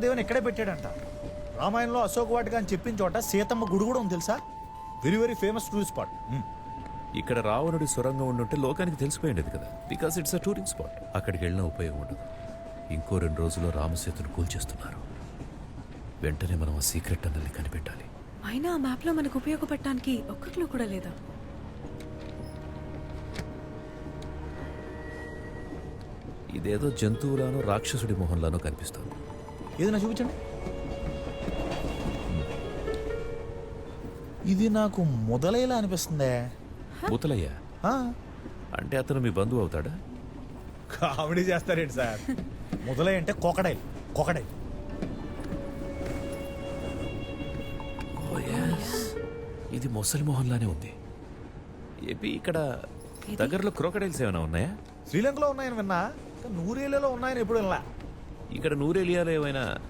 దేవుని ఎక్కడే పెట్టాడంట. రామాయణంలో అశోక్ వాటిక అని చెప్పిన చోట సీతమ్మ గుడి కూడా ఉంది తెలుసా. Very very famous tourist spot. ఇక్కడ రావణుడి సొరంగం ఉండుంటే లోకానికి తెలిసిపోయింది కదా, because it's a touring spot. అక్కడికి వెళ్ళినా ఉపయోగం ఉండదు. ఇంకో 2 రోజుల్లో రామసేతును కూల్చేస్తున్నారు. వెంటనే మనం ఆ సీక్రెట్ టన్నల్ని కనిపెట్టాలి. అయినా ఆ మ్యాప్ లో మనకు ఉపయోగపడటానికి ఒక్క క్లూ కూడా లేదా? ఇదేదో జంతువులానో రాక్షసుడి మొహంలానో కనిపిస్తుంది. ఏదైనా చూపించండి. ఇది నాకు మొదలైలా అనిపిస్తుందే. ముతలయ్య ఆ, అంటే అతను మీ బంధువు అవుతాడా? కామెడీ చేస్తారేంటి సార్? మొదలై అంటే కోకడైల్. కోకడైల్ ఇది మొసలి మొహంలానే ఉంది. ఏపీ ఇక్కడ దగ్గరలో క్రోకడైల్స్ ఏమైనా ఉన్నాయా? శ్రీలంకలో ఉన్నాయని విన్నా, నూరేళ్లలో ఉన్నాయని ఎప్పుడు వినలా. ఇక్కడ నూరేలియాలో ఏమైనా